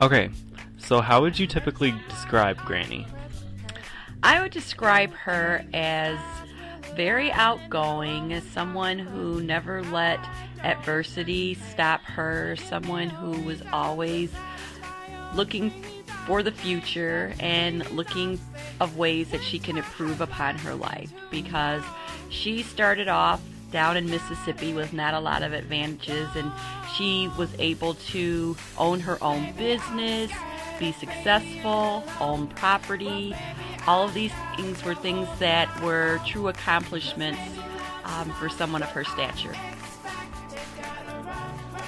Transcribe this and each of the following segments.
Okay, so how would you typically describe Granny? I would describe her as very outgoing, as someone who never let adversity stop her, someone who was always looking for the future and looking of ways that she can improve upon her life, because she started off down in Mississippi with not a lot of advantages, and she was able to own her own business, be successful, own property. All of these things were things that were true accomplishments for someone of her stature.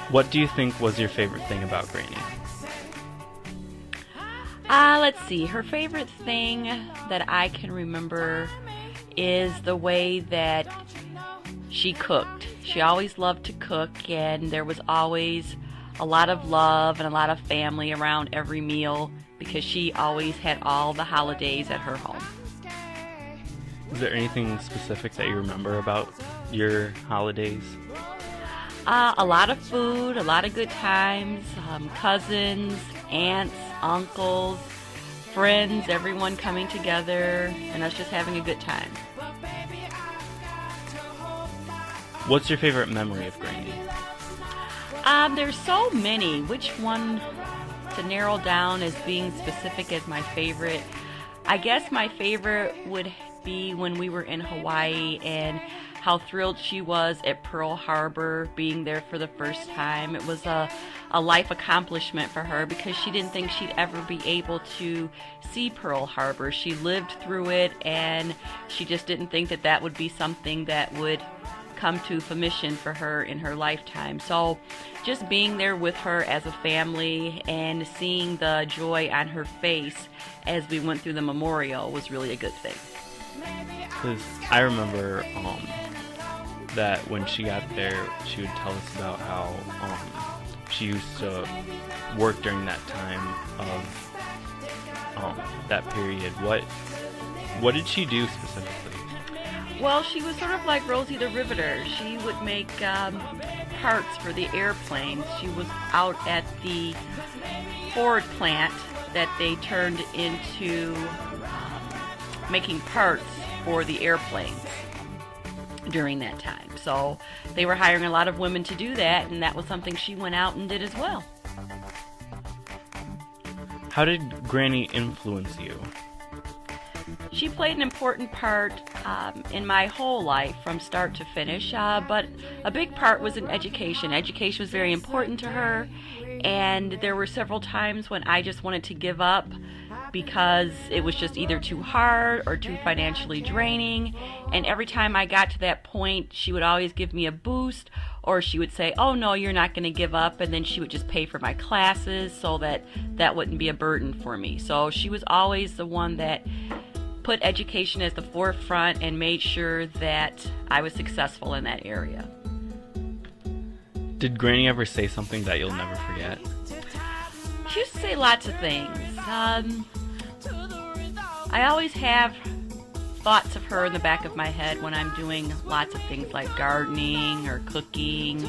What do you think was your favorite thing about Granny? Let's see. Her favorite thing that I can remember is the way that she cooked. She always loved to cook, and there was always a lot of love and a lot of family around every meal because she always had all the holidays at her home. Is there anything specific that you remember about your holidays? A lot of food, a lot of good times, cousins, aunts, uncles, friends, everyone coming together, and us just having a good time. What's your favorite memory of Granny? There's so many. Which one to narrow down as being specific as my favorite? I guess my favorite would be when we were in Hawaii and how thrilled she was at Pearl Harbor, being there for the first time. It was a life accomplishment for her because she didn't think she'd ever be able to see Pearl Harbor. She lived through it, and she just didn't think that that would be something that would come to fruition for her in her lifetime. So just being there with her as a family and seeing the joy on her face as we went through the memorial was really a good thing. Because I remember that when she got there, she would tell us about how she used to work during that time of that period. What did she do specifically? Well, she was sort of like Rosie the Riveter. She would make parts for the airplanes. She was out at the Ford plant that they turned into making parts for the airplanes during that time. So they were hiring a lot of women to do that, and that was something she went out and did as well. How did Granny influence you? She played an important part in my whole life from start to finish, but a big part was in education. Education was very important to her, and there were several times when I just wanted to give up because it was just either too hard or too financially draining. And every time I got to that point, she would always give me a boost, or she would say, "Oh no, you're not going to give up," and then she would just pay for my classes so that wouldn't be a burden for me. So she was always the one that put education as the forefront and made sure that I was successful in that area. Did Granny ever say something that you'll never forget? She used to say lots of things. I always have thoughts of her in the back of my head when I'm doing lots of things like gardening or cooking,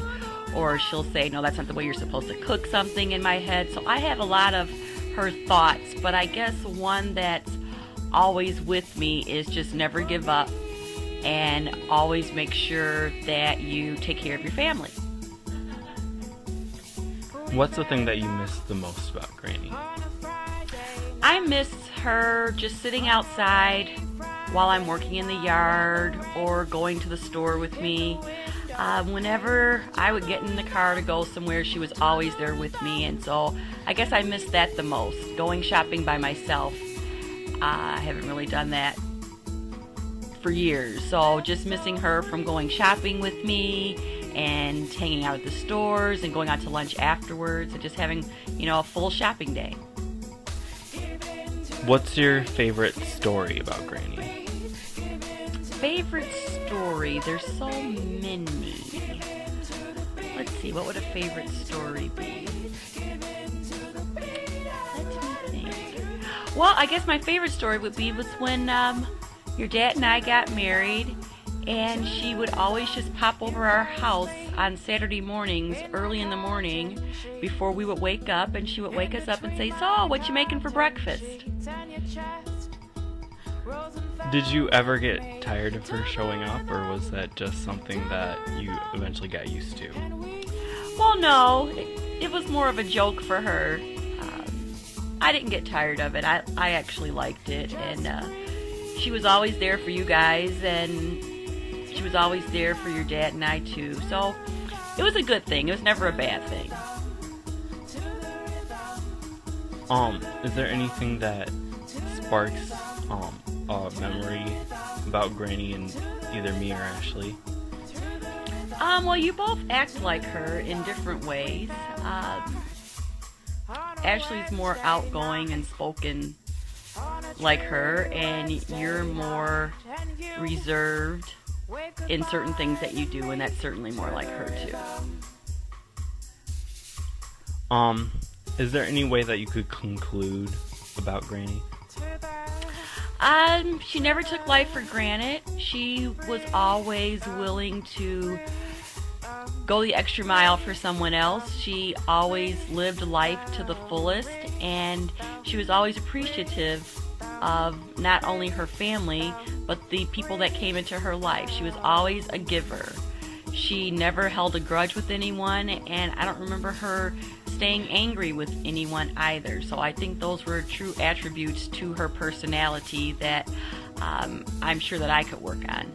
or she'll say, "No, that's not the way you're supposed to cook something," in my head. So I have a lot of her thoughts, but I guess one that's always with me is just never give up and always make sure that you take care of your family. What's the thing that you miss the most about Granny? I miss her just sitting outside while I'm working in the yard or going to the store with me. Whenever I would get in the car to go somewhere, she was always there with me, and so I guess I miss that the most, going shopping by myself. I haven't really done that for years, so just missing her from going shopping with me and hanging out at the stores and going out to lunch afterwards and just having, a full shopping day. What's your favorite story about Granny? Favorite story? There's so many. Let's see, what would a favorite story be? Let me think. Well, I guess my favorite story would be was when your dad and I got married, and she would always just pop over our house on Saturday mornings, early in the morning, before we would wake up, and she would wake us up and say, "So, what you making for breakfast?" Did you ever get tired of her showing up, or was that just something that you eventually got used to? Well, no, it was more of a joke for her. I didn't get tired of it. I actually liked it, and she was always there for you guys, and she was always there for your dad and I too. So it was a good thing. It was never a bad thing. Is there anything that sparks a memory about Granny and either me or Ashley? Well, you both act like her in different ways. Ashley's more outgoing and spoken like her, and you're more reserved in certain things that you do, and that's certainly more like her too. Is there any way that you could conclude about Granny? She never took life for granted. She was always willing to go the extra mile for someone else. She always lived life to the fullest, and she was always appreciative of not only her family, but the people that came into her life. She was always a giver. She never held a grudge with anyone, and I don't remember her staying angry with anyone either. So I think those were true attributes to her personality that I'm sure that I could work on.